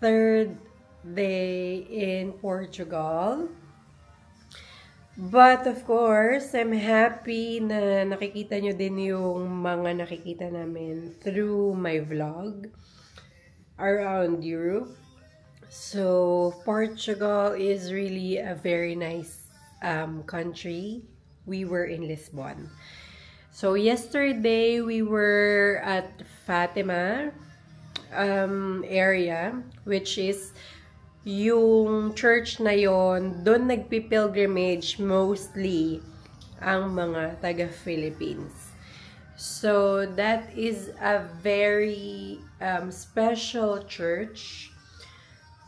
third day in Portugal. But of course, I'm happy na nakikita nyo din yung mga nakikita namin through my vlog around Europe. So, Portugal is really a very nice country. We were in Lisbon. So, yesterday, we were at Fatima area, which is yung church na yon, doon nagpipilgrimage mostly ang mga taga-Philippines. So, that is a very special church,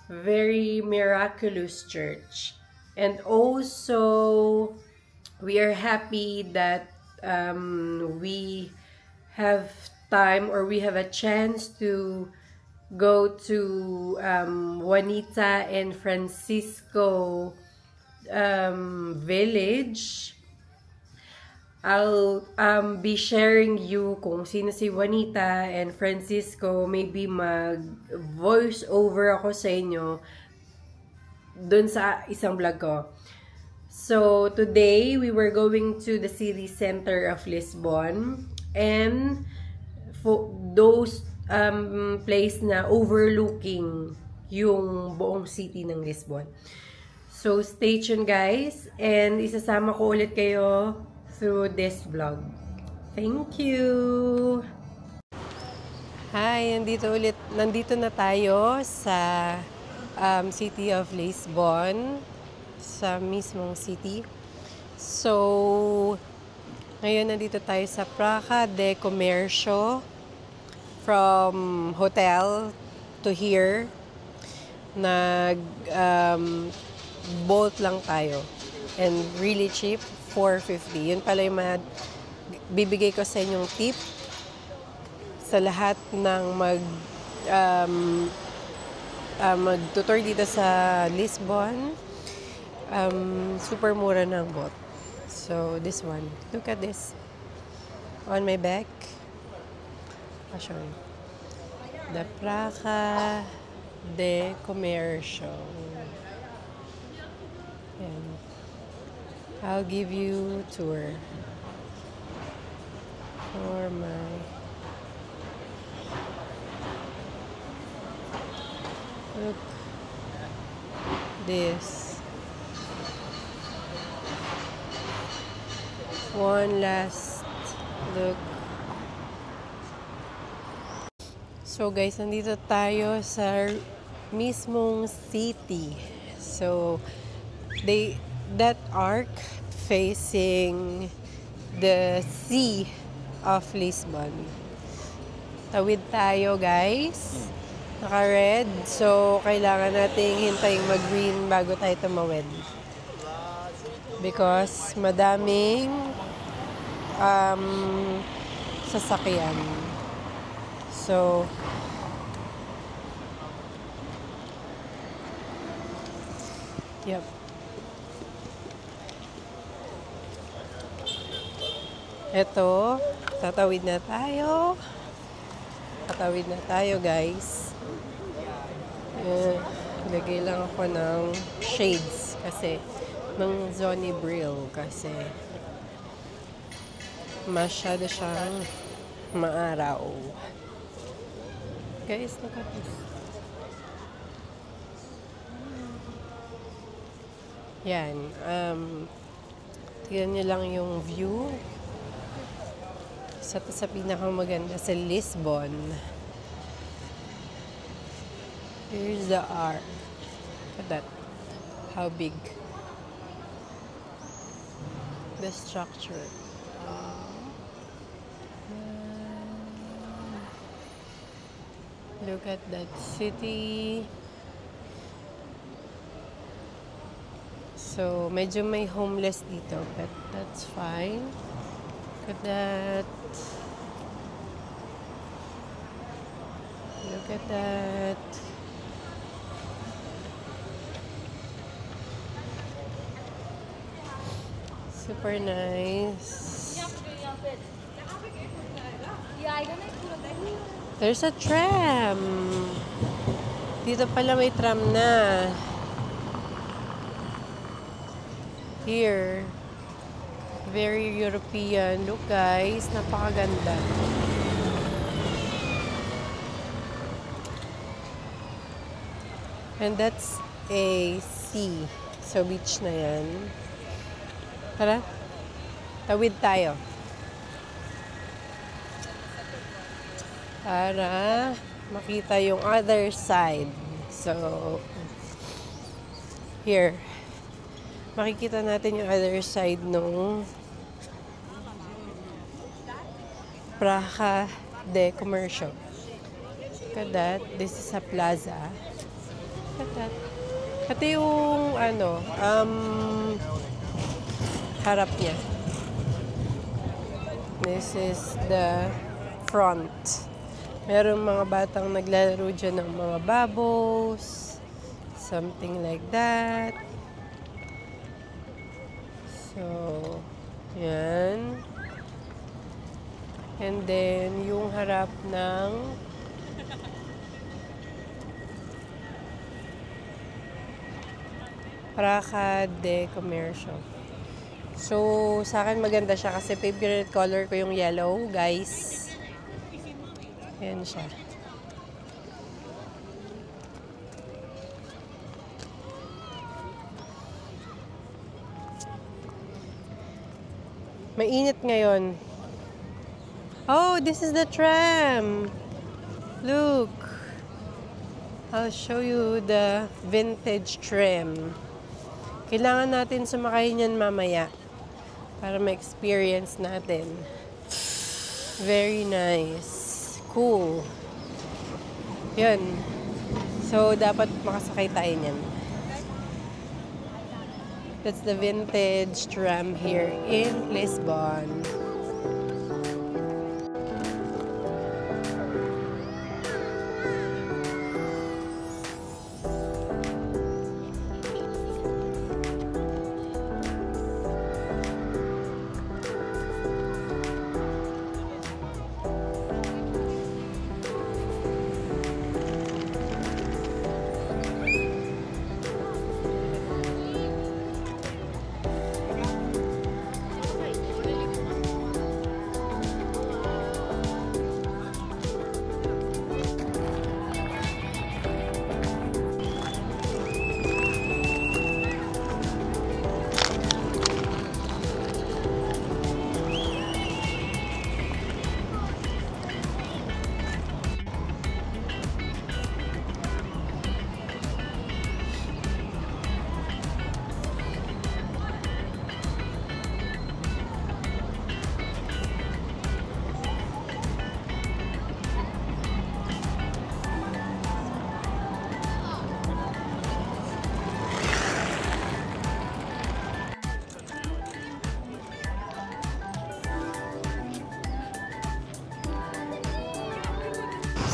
very miraculous church. And also, we are happy that we have time or we have a chance to go to Juanita and Francisco village. I'll be sharing you kung sino si Juanita and Francisco. Maybe mag-voice over ako sa inyo dun sa isang vlog ko. So, today, we were going to the city center of Lisbon. And for those place na overlooking yung buong city ng Lisbon. So, stay tuned guys. And isasama ko ulit kayo through this vlog. Thank you! Hi! Nandito na tayo sa city of Lisbon. Sa mismong city. So, ngayon nandito tayo sa Praça de Comércio. From hotel to here, boat lang tayo. And really cheap, 450. Yun pala yung bibigay ko sa inyong tip sa lahat ng mag-tutor dito sa Lisbon. Super mura ng boat. So, this one. Look at this. On my back. I'll show you. The Praça de Comércio. And I'll give you a tour for my look this. One last look. So guys, nandito tayo sa mismong city. So that arc facing the sea of Lisbon. Tawid tayo guys. Naka-red. So kailangan nating hintayin mag-green bago tayo tumawid. Because madaming sasakyan. So, yep. Eto, tatawid na tayo. Tatawid na tayo, guys. Lagay lang ako ng shades kasi ng Zoni Brill kasi masyado siyang maaraw. Guys, look at this. Yan. Tignan nyo lang yung view. Sa pinakamaganda sa Lisbon. Here's the arc. Look at that. How big. The structure. Look at that city. So, medyo may homeless dito, but that's fine. Look at that. Look at that. Super nice. There's a tram. Dito pala may tram na. Here. Very European. Look guys, napakaganda. And that's a sea. So beach na yan. Tara, tawid tayo. Para makita yung other side. So, here. Makikita natin yung other side nung Praha de Commercio. Look at that. This is a plaza. Look at that. Ito yung harap niya. This is the front. Merong mga batang naglalaro dyan ng mga bubbles. Something like that. So, yan. And then, yung harap ng Praha de Commercio. So, sa akin maganda siya kasi favorite color ko yung yellow, guys. Ayan siya. Mainit ngayon. Oh, this is the tram. Look. I'll show you the vintage tram. Kailangan natin sumakay niyan mamaya para ma-experience natin. Very nice. Cool. Yun. So, dapat makasakay tayo niyan. That's the vintage tram here in Lisbon.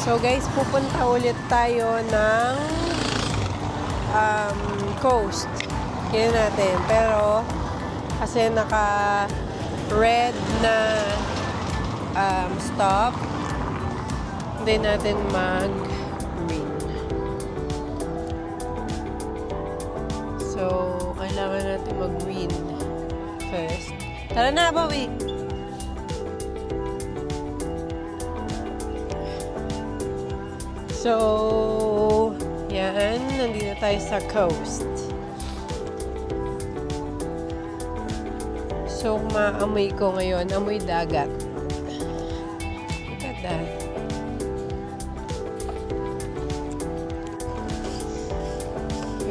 So guys, pupunta ulit tayo ng coast. Yan natin. Pero kasi naka-red na stop, hindi natin mag-green. So, kailangan natin mag-green first. Tara na, Bowie! So, yan. Nandito tayo sa coast. So, maamoy ko ngayon. Amoy dagat. Look at that.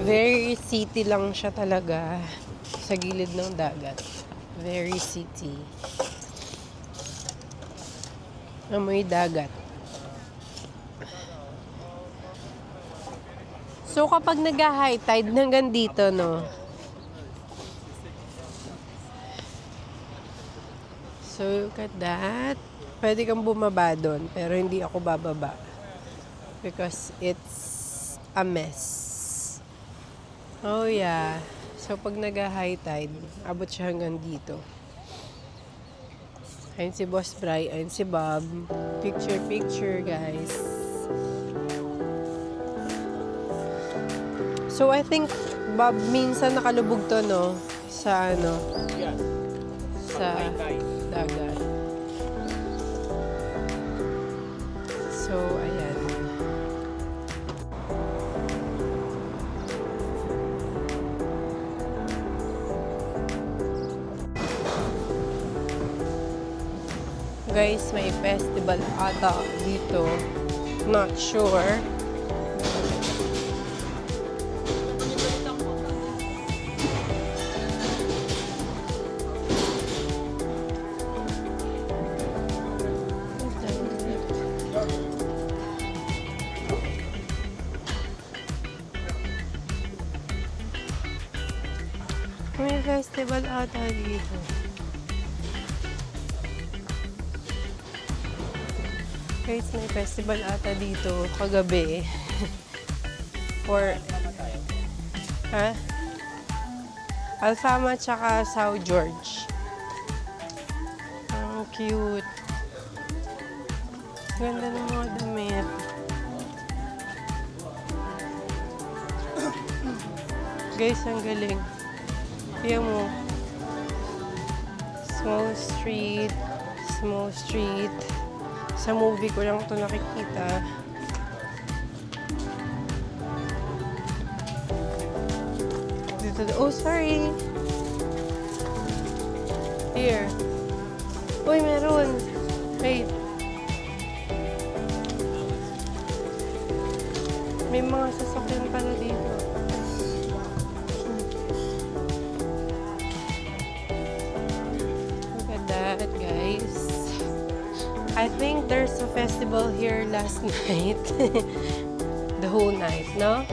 Very city lang siya talaga. Sa gilid ng dagat. Very city. Amoy dagat. So, kapag nag-high tide hanggang dito, no? So, look at that. Pwede kang bumaba doon, pero hindi ako bababa. Because it's a mess. Oh, yeah. So, pag nag-high tide, abot siya hanggang dito. Ayun si Boss Bri, ayun si Bob. Picture, guys. So, I think, Bob, minsan nakalubog to, no? Sa, ano? Sa dagat. So, ayan. Guys, may festival ata dito. Not sure. May festival ata dito. Guys, may festival ata dito kagabi. Or, ha? Alfama tsaka South George. Ang cute. Ganda ng mga damit. Guys, ang galing. Tingnan mo. Small street. Small street. Sa movie ko lang ito nakikita. Dito, oh, sorry. Here. Uy, meron. Wait. May mga sasakyan pala dito. Look at that, guys. I think there's a festival here last night. The whole night, no?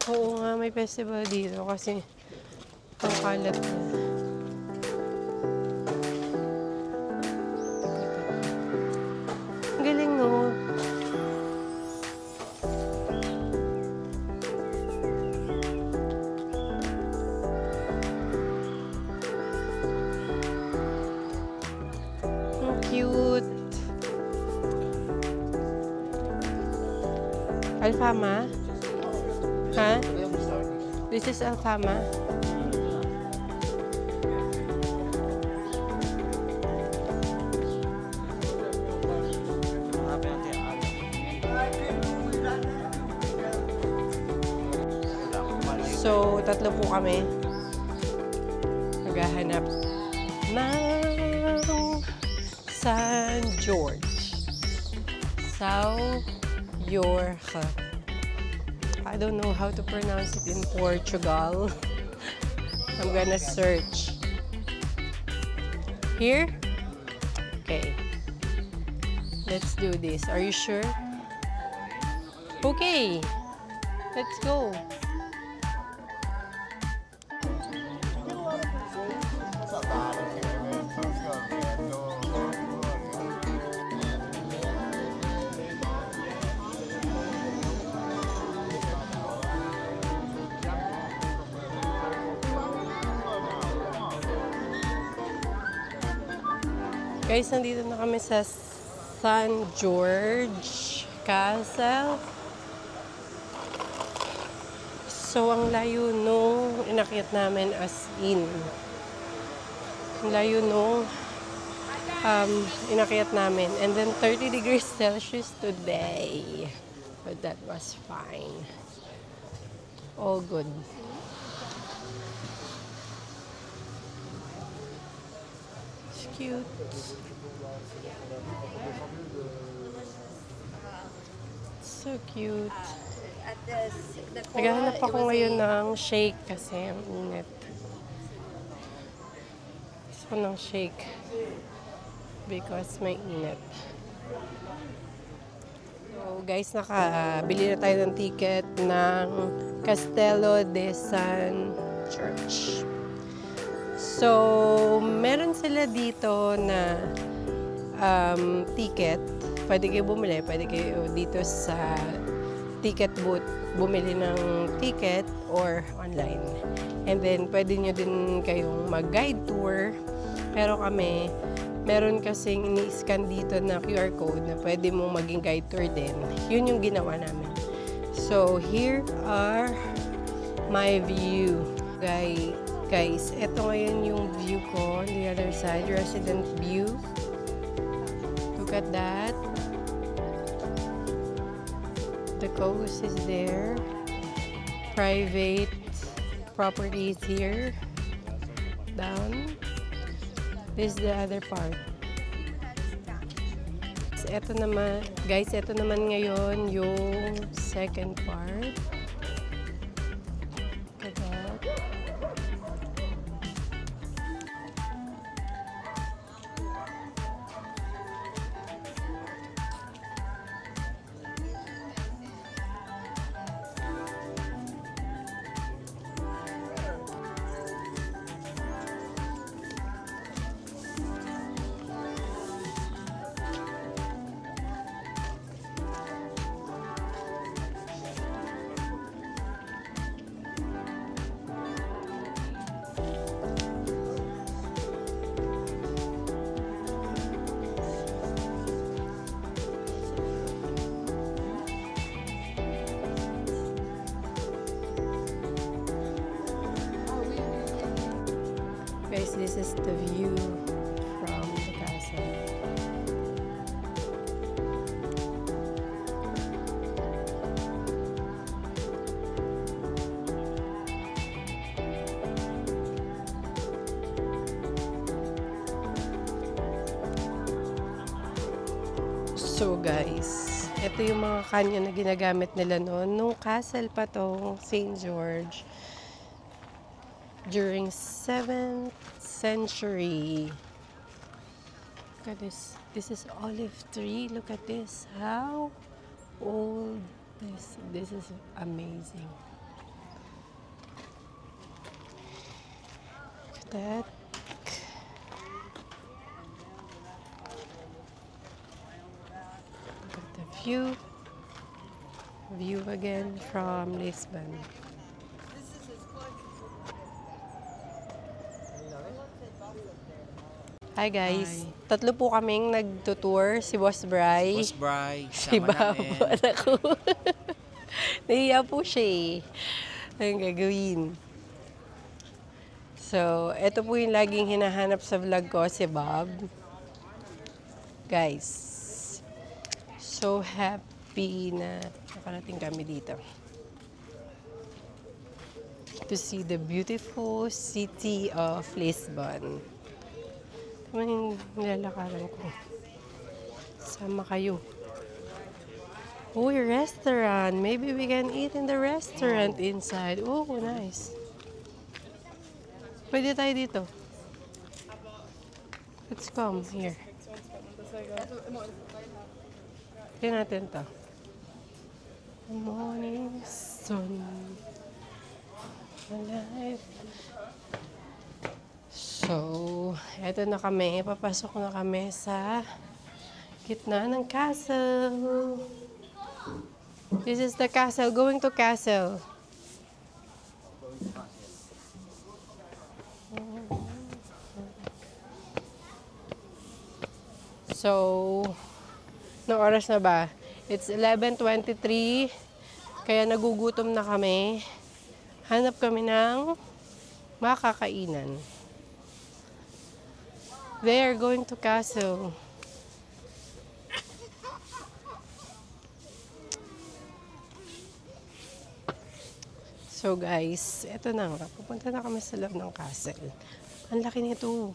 Oo nga, may festival dito kasi ang kalat na. Ang galing, no? Cute. Alfama? Ha? This is Alfama? So, tatlo po kami. Naghahanap ng San George. Sao Jorge. I don't know how to pronounce it in Portugal. I'm gonna search. Here? Okay. Let's do this. Are you sure? Okay. Let's go. Guys, nandito na kami sa San George Castle. So, ang layo nung inakyat namin as in. Ang layo nung inakyat namin. And then 30 degrees Celsius today. But that was fine. All good. It's cute. So cute. Naghahanap ako ngayon ng shake kasi ang init. Gusto ko ng shake because may init. So guys, nakabili na tayo ng ticket ng Castello de San Church. So, meron sila dito na ticket. Pwede kayo bumili. Pwede kayo dito sa ticket booth, bumili ng ticket or online. And then, pwede nyo din kayong mag-guide tour. Pero kami, meron kasing ini-scan dito na QR code na pwede mong maging guide tour din. Yun yung ginawa namin. So, here are my view. Guys, ito ngayon yung view ko on the other side, resident view. Look at that. The coast is there. Private properties here. Down. This is the other part. Ito naman, guys, ito naman ngayon yung second part. Look at that. Guys, this is the view from the castle. So guys, ito yung mga kanya na ginagamit nila noon. Nung castle pa tong St. George. During 7th century. Look at this. This is olive tree. Look at this. How old this is amazing. Look at that. Look at the view. View again from Lisbon. Hi guys. Hi. Tatlo po kaming nagtutour. Si Boss Bry. Boss Bry. Si Babo, anak ko. Nahiya po siya eh. Anong gagawin? So, ito po yung laging hinahanap sa vlog ko, si Bob. Guys, so happy na nakarating kami dito. To see the beautiful city of Lisbon. Ito yung nilalakaran ko. Sama kayo. Uy, restaurant. Maybe we can eat in the restaurant inside. Oh, nice. Pwede tayo dito. Let's come here. Tignan natin to. The morning sun. Alive. So, eto na kami. Papasok na kami sa gitna ng castle. This is the castle. Going to castle. So, anong oras na ba? It's 11:23. Kaya nagugutom na kami. Hanap kami ng makakainan. They are going to castle. So guys, eto na nga. Pupunta na kami sa loob ng castle. Ang laki nito.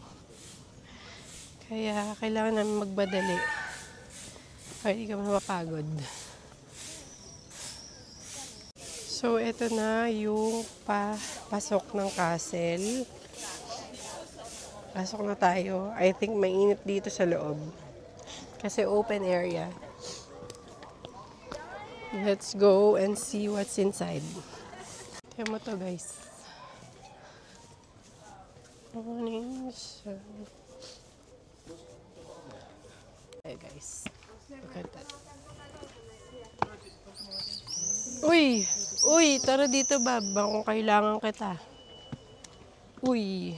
Kaya kailangan namin magbadali. Para hindi kami mapagod. So eto na yung pasok ng castle. Pasok na tayo. I think mainit dito sa loob. Kasi open area. Let's go and see what's inside. Tignan mo to guys. Morning sun. Hey guys. Look at that. Uy! Uy! Tara dito, Bab. Kung kailangan kita. Uy!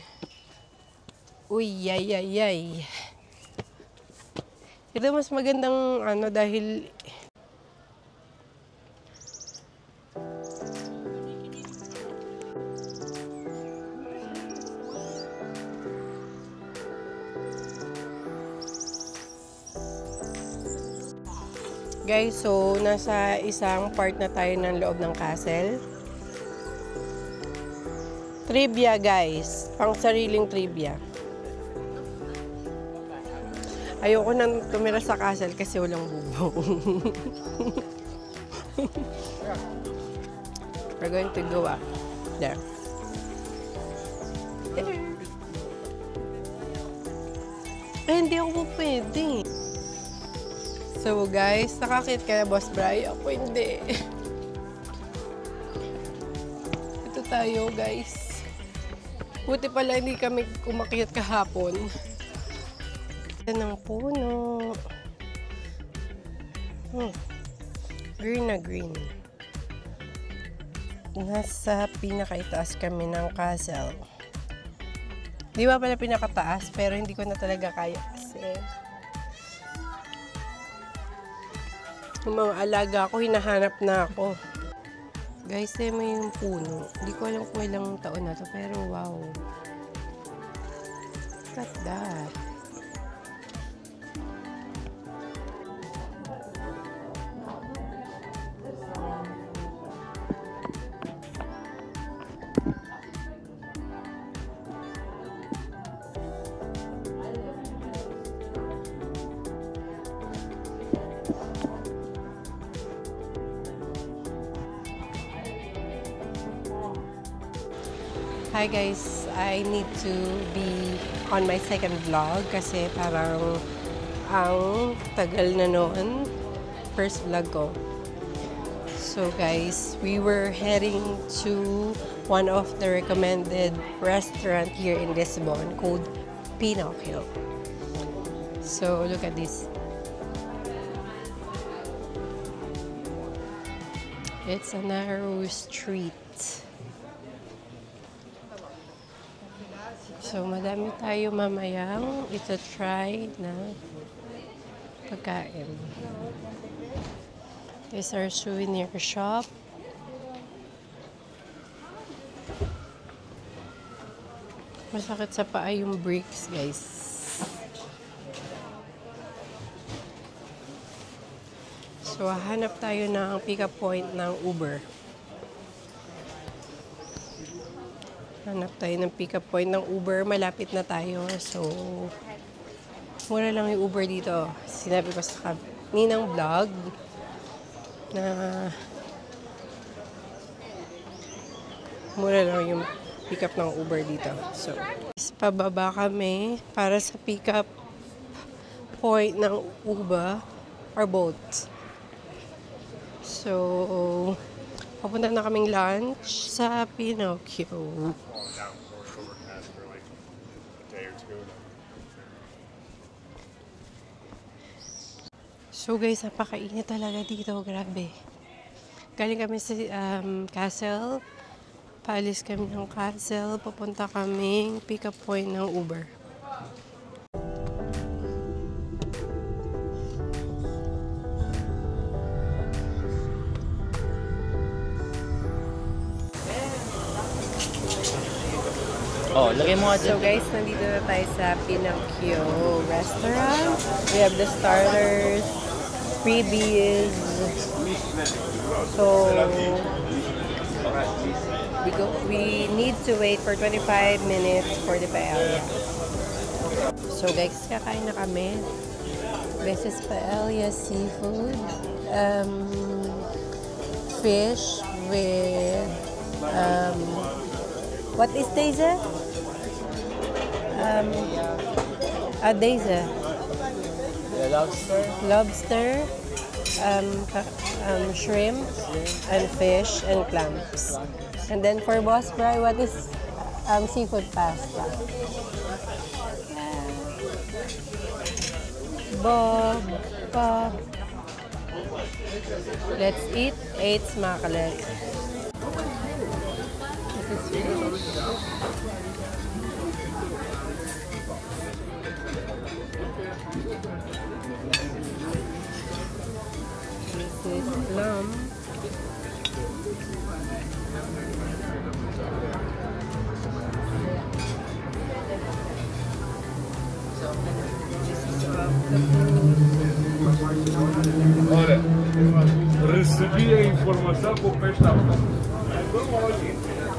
Uy! Yay, yay, yay. Ito mas magandang ano dahil... Guys, so nasa isang part na tayo ng loob ng castle. Trivia, guys. Pang sariling trivia. Ayoko nang tumira sa castle kasi walang bubong. We're going to go up there. Hindi ako pwede. So guys, nakakit ka na, Boss Bri? Ako hindi. Ito tayo, guys. Buti pala hindi kami umakyat kahapon. Ito ng puno. Green na green. Nasa pinakaitaas kami ng castle. Di ba pala pinakataas, pero hindi ko na talaga kaya kasi yung mga alaga ko, hinahanap na ako. Guys, mo yung puno. Hindi ko alam kung ilang taon na to, pero wow. Look at that. Hi guys, I need to be on my second vlog kasi parang ang tagal na noon, first vlog ko. So guys, we were heading to one of the recommended restaurant here in Lisbon called Pinocchio. So look at this. It's a narrow street. So, madami tayo mamayang ito-try na pagkain. This is our souvenir shop. Masakit sa paa yung bricks, guys. So, hanap tayo ng pick-up point ng Uber. Hanap tayo ng pick-up point ng Uber. Malapit na tayo. So, mura lang yung Uber dito. Sinabi ko sa kaninang vlog na mura lang yung pick-up ng Uber dito. So, pababa kami para sa pick-up point ng Uber or boat. So, papunta na kaming lunch sa Pinocchio. So guys, napakainit talaga dito. Grabe. Galing kami sa castle. Paalis kami ng castle. Papunta kaming pick-up point ng Uber. Oh, lagay mo nga dyan. So guys, nandito na tayo sa Pinocchio restaurant. We have the starters, freebies. So, we need to wait for 25 minutes for the paella. So guys, kakain na kami. This is paella seafood. Fish with what is Daisy? Daisy. Lobster. Lobster, shrimp, and fish, and clams. And then for Boss Bri, what is seafood pasta? Bob. Let's eat 8 smakalik. This is fish. This is lamb. Olha, recebi a informação com o peixe na mão.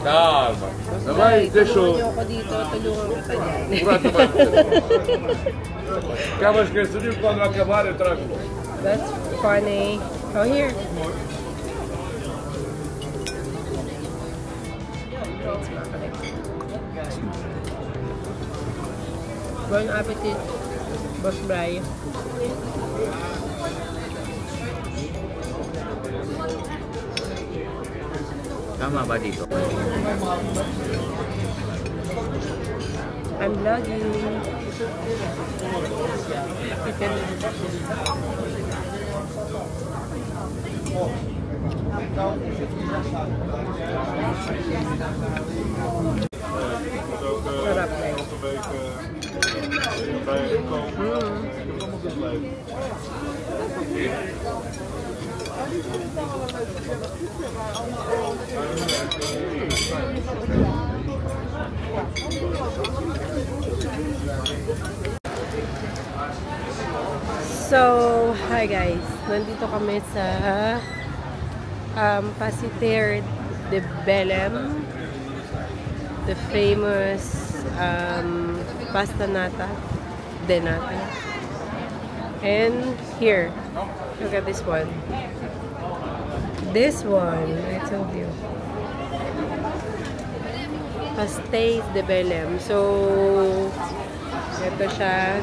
Calma. Vai, deixa eu... Tulungan niyo ako dito. Tulungan kita dyan. Acabas de esquecer quando acabar eu trago. That's funny. Oh, here. Bon appetit, Boss Bray. Tama ba dito? I'm vlogging. You can... Sarap na yun. So, hi guys. Nandito kami sa Pasiteer de Belém, the famous pasta nata, de nata. And here, look at this one. This one, I told you. Pastéis de Belém. So, ito siya.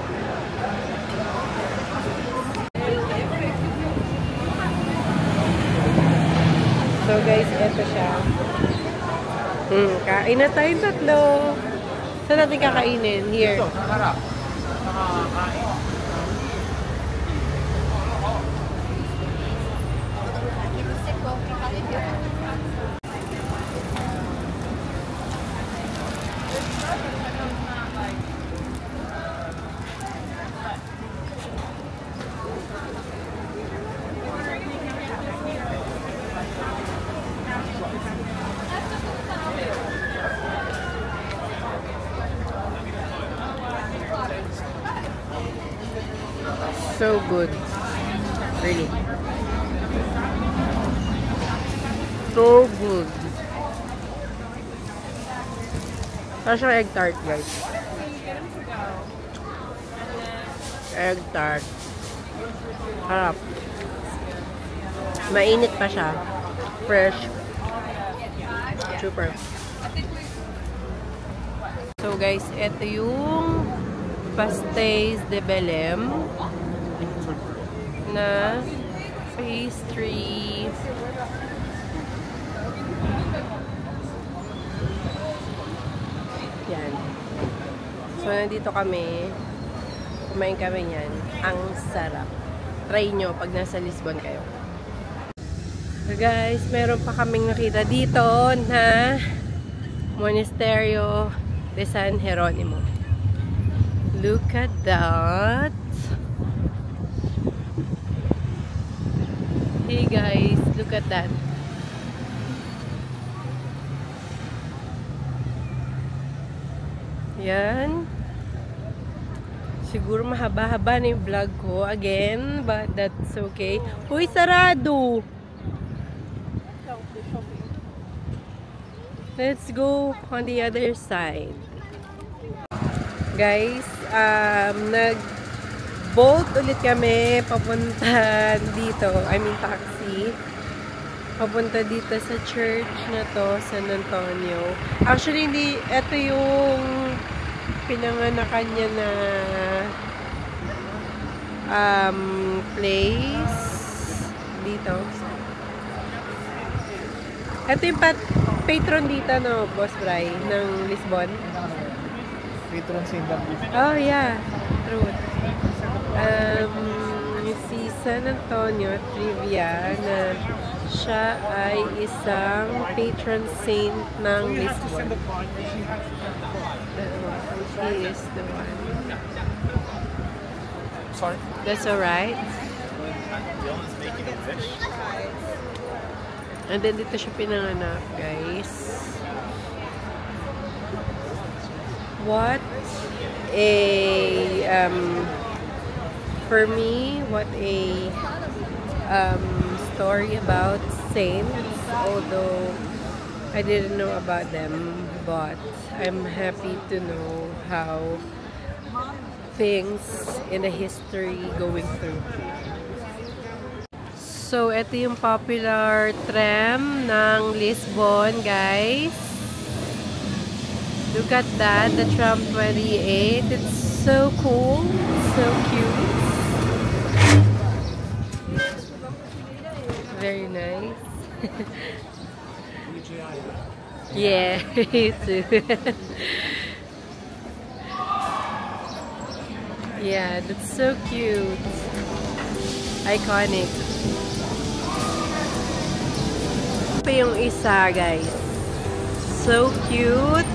So guys, ito siya. Kain na tayong tatlo. Saan natin kakainin? Here. So good. Really. So good. Parang siyang egg tart, guys. Egg tart. Harap. Mainit pa siya. Fresh. Super. So guys, ito yung Pastéis de Belém na pastry. Yan. So, nandito kami. Kumain kami yan. Ang sarap. Try nyo pag nasa Lisbon kayo. So, guys, meron pa kaming nakita dito na Monasterio de San Jeronimo. Look at that. Hey guys, look at that. Yan. Siguro mahaba-haba na yung vlog ko again, but that's okay. Uy, sarado! Let's go on the other side. Guys, nag-bolt ulit kami papunta dito. I mean, taxi. Papunta dito sa church na to, San Antonio. Actually, hindi, ito yung pinanganakan niya na place dito. Ito yung patron dito, no, Boss Bray, ng Lisbon. Patron Sindang. Oh, yeah. True. Si San Antonio trivia na siya ay isang patron saint ng Lisbon. He is the one. Sorry? That's alright. Dylan's making a wish. And then dito siya pinanganak, guys. What a for me, what a story about saints, although I didn't know about them, but I'm happy to know how things in the history going through. So, ito yung popular tram ng Lisbon, guys. Look at that, the tram 28. It's so cool, so cute. Very nice. Yeah, me too. Yeah, that's so cute. Iconic. Pa yung isa, guys. So cute.